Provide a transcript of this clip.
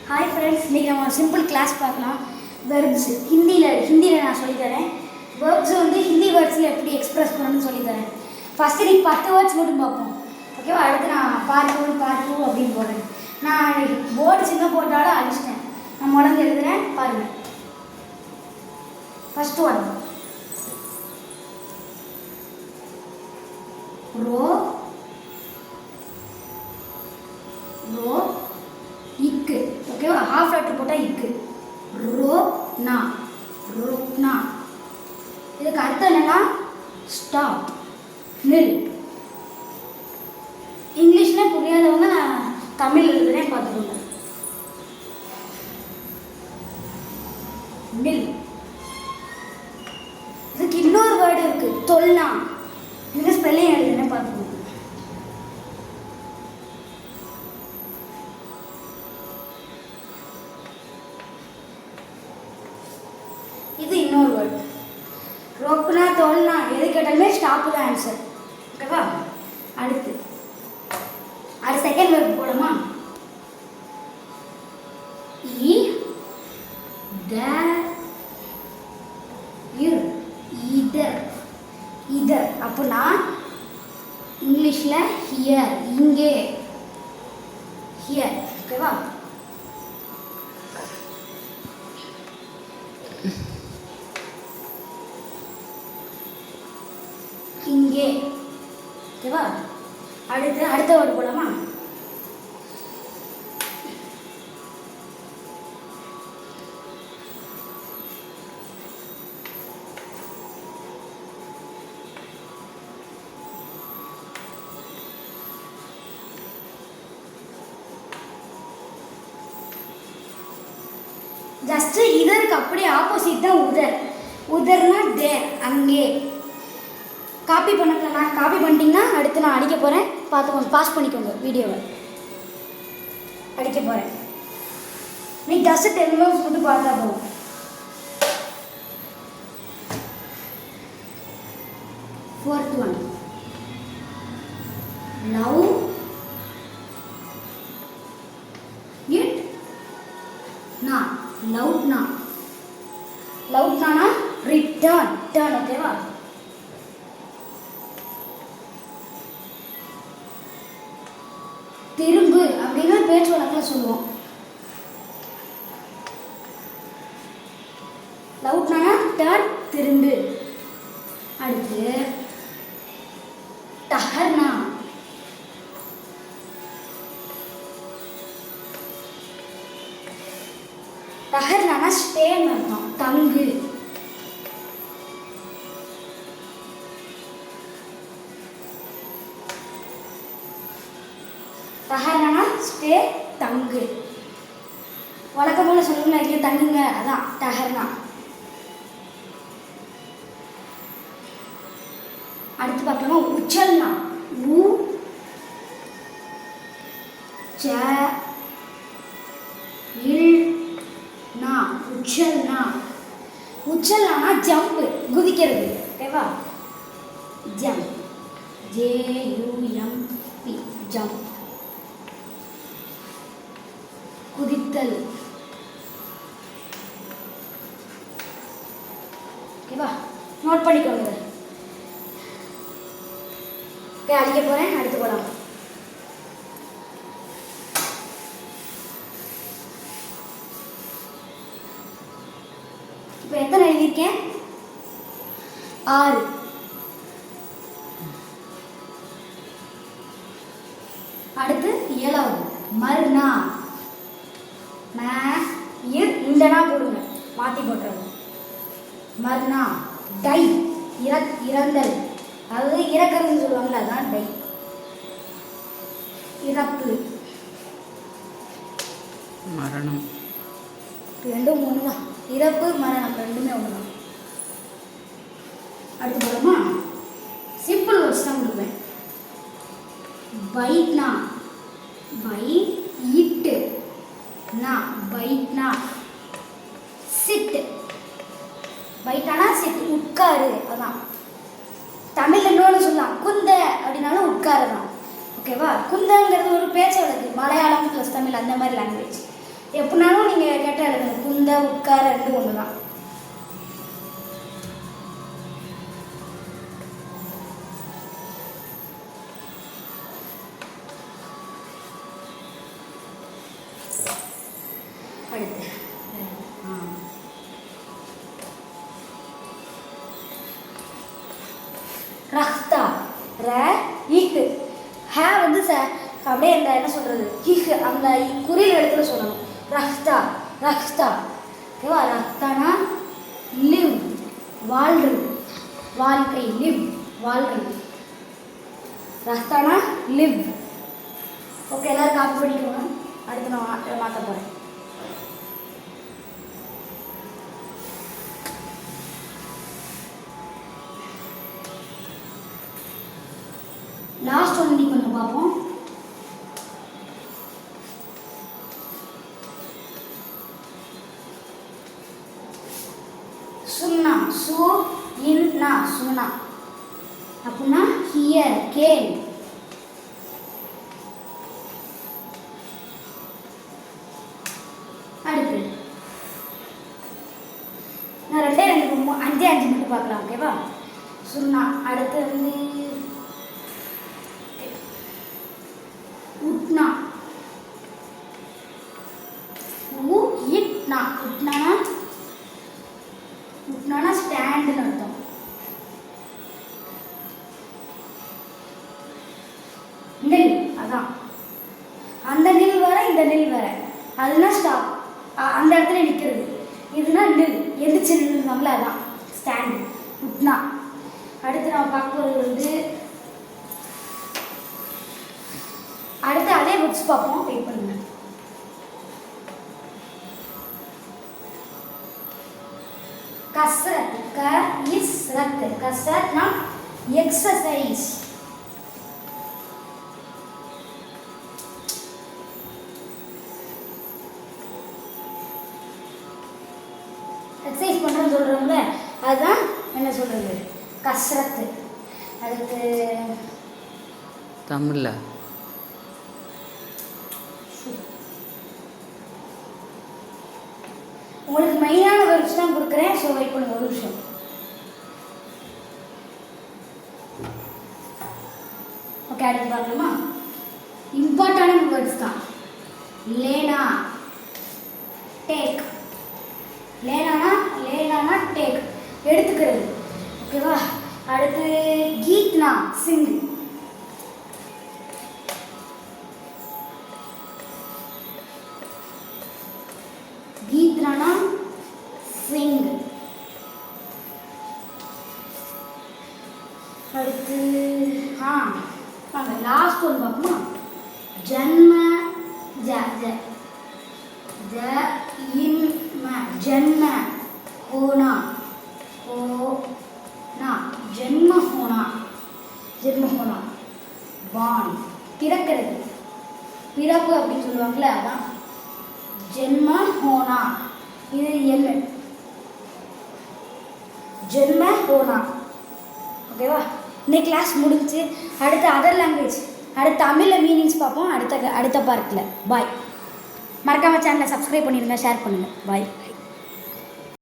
Hi friends, இன்றைக்கி நம்ம simple class பார்க்கலாம். வெர்ப்ஸ் ஹிந்தியில் நான் சொல்லித்தரேன். வேர்ப்ஸ் வந்து ஹிந்தி வேர்ட்ஸில் எப்படி எக்ஸ்ப்ரெஸ் பண்ணணும்னு சொல்லித்தரேன். ஃபஸ்ட்டு இன்றைக்கி 10 வேர்ட்ஸ் மட்டும் பார்ப்போம், ஓகேவா? அடுத்து நான் பார்ட் 2 அப்படின்னு போடுறேன். நான் போர்டு சின்ன போட்டாலும் அழிச்சிட்டேன். நான் உடம்பு எழுதுகிறேன், பாருங்கள். ஃபஸ்ட்டு ஒன் ரோ ரோ இக்கு, ஓகேவா? ஹாஃப் லெட்டர் போட்டால் இக்கு. ரோப்னா ரோப்னா. இதுக்கு அர்த்தம் என்னன்னா ஸ்டாப், நில். இங்கிலீஷில் புரியாதவங்க நான் தமிழ் எழுதுறேன், பார்த்துக்கோங்க. நில். இதுக்கு இன்னொரு வேர்டு இருக்கு, தொல்னா. இதுக்கு ஸ்பெல்லிங் எழுதுறேன், பார்த்துக்கோங்க. இது இன்னொரு வேர்டு. ரோப்னா தோல்னா எது கேட்டாலுமே ஸ்டாப்பு தான் ஆன்சர், ஓகேவா? அடுத்து செகண்ட் வேர்டு போடமா? இதர். அப்போ நான் இங்கிலீஷில் ஹியர், இங்கே, ஹியர், ஓகேவா? இங்கே, ஓகேவா? அடுத்த வேர்டு போலாமா? ஜஸ்ட் இதற்கு அப்படியே ஆப்போசிட் தான் உதர். உதர்னா தேர், அங்கே. காப்பி பண்ணலாம். நான் காப்பி பண்ணிட்டீங்கன்னா அடுத்து நான் அடிக்க போகிறேன், பார்த்துக்கோங்க. பாஸ் பண்ணிக்கோங்க வீடியோவை. அடிக்க போகிறேன். நீ ஜஸ்ட் 10 மினிட்ஸ் மட்டும் பார்த்தா போதும். ஃபோர்த் ஒன் லவ் இட் நா. லவ்னா ரிட்டர்ன், டர்ன், ஓகேவா? திரும்பு அப்படின்னு பேச்சு வழக்கில் சொல்லுவோம். லவுட்னா டர்ன், திரும்பு. அடுத்து டஹர்னா. டஹர்னா ஸ்டேன்னு அர்த்தம், தங்கு. டஹர்னா ஸ்டே, தங்கு. வழக்கம் போல சொல்லணும்னா இங்கே தங்குங்க, அதான் டஹர்னா. அடுத்து பார்க்கலாமா? உச்சல்னா. உ ச இல் நா, உச்சல்னா. உச்சல்னா ஜம்ப், குதிக்கிறது, ஓகேவா? ஜம்ப், JUMP, ஜம்ப், குதித்தல், ஓகேவா? நோட் பண்ணிக்கோங்க. ஓகே, அடிக்க போகிறேன், அடுத்து போகலாம். இப்போ எத்தனை எழுதியிருக்கேன்? 6. அடுத்து 7வது மறுநா. இந்தனா போடுங்க, மாற்றி போட்டுருங்க. மறுநா டை, இறந்தல், அதாவது இறக்கிறதுன்னு சொல்லுவாங்கள்ல, அதான் டை. இறப்பு, மரணம். ரெண்டும் ஒன்று தான். இறப்பு, மரணம் ரெண்டுமே ஒன்று தான். அடுத்து போடுமா? சிம்பிள் வேர்ட்ஸ் தான் கொடுப்பேன். பைட்னா, இட்டு நா, பைட்னா. சிட், பைட்டானா சிட், உட்காரு, அதான். தமிழில் இன்னொன்று சொல்லலாம், குந்த அப்படின்னாலும் உட்காரு தான், ஓகேவா? குந்தங்கிறது ஒரு பேச்சு வழக்கு, மலையாளம் ப்ளஸ் தமிழ் அந்த மாதிரி லாங்குவேஜ். எப்படினாலும் நீங்கள் கேட்டால் எழுதுங்க. குந்த உட்கார ரெண்டு ஒன்று தான். அடுத்து ரஹ்தா ர இஹ் ஹே வந்து அப்படியே இந்த என்ன சொல்கிறது இஹ் அந்த குறியில் எழுத்துல சொல்லணும். ரஹ்தா ரஹ்தா ஓகேவா. ரஹ்தானா லிவ் வாழ்று வாழ்க்கை லிவ் வாழ்று. ரஹ்தானா லிவ். ஓகே எல்லோரும் காப்பி பண்ணிக்கோங்க. அடுத்து நான் மாற்ற போகிறேன். லாஸ்ட் ஒன் கொஞ்சம் பார்ப்போம். சுன்னா சு இன்னா சுன்னா அப்படின்னா ஹியர் கேள். அடுத்து நான் ரெண்டே அஞ்சு மட்டும் பார்க்கலாம். ஓகேவா. சுன்னா அடுத்து வந்து உட்னா இட்னா உட்னானா உட்னானா ஸ்டாண்டுன்னு அர்த்தம். நில் அதான் அந்த நில் வேற இந்த நில் வேற. அதுனா ஸ்டாப் அந்த இடத்துல நிற்கிறது. இதுனா நில் எந்திரிச்சு நின்றுவாங்களே அதான் ஸ்டாண்டு உட்னா. அடுத்து நம்ம பார்க்க போகிறது வந்து அடுத்து அதே புக்ஸ் பார்ப்போம். வெயிட் பண்ணுங்க. கஸ்ரத் க இஸ் ரத் கஸ்ரத்னா எக்ஸசைஸ். எக்ஸசைஸ் பண்ணுறோன்னு சொல்கிறோம்ல அதுதான் என்ன சொல்கிறது கஸ்ரத்து. அதுக்கு தமிழில் உங்களுக்கு மெயினான வேர்ட்ஸ் தான் கொடுக்குறேன். ஸோ வெயிட் பண்ணுங்க ஒரு நிமிஷம். ஓகே அடுத்து பார்க்கலாமா. இம்பார்ட்டான வேர்ட்ஸ் தான். லேனா டேக். லேனானா டேக் எடுத்துக்கிறது. ஓகேவா. அடுத்து கீத்னா சிங். கீத்னா சிங். அடுத்து வாங்க லாஸ்ட் ஒன் பார்ப்போமா. ஜன்ம ஜ ஜ ஜ இன்ம ஜன்ம ஹோனா ஹோனா ஜென்ம ஹோனா பான் பிறக்கிறது பிறப்பு அப்படின்னு சொல்லுவாங்கள்ல அதான் ஜென்ம ஹோனா. இது என்ன ஜென்ம ஹோனா. ஓகேவா. இன்னைக்கு கிளாஸ் முடிஞ்சு. அடுத்து அதர் லாங்குவேஜ் அடுத்து தமிழில் மீனிங்ஸ் பார்ப்போம் அடுத்த பார்ட்டில். பாய். மறக்காமல் சேனலை சப்ஸ்கிரைப் பண்ணிடுங்க, ஷேர் பண்ணுங்கள். பாய்.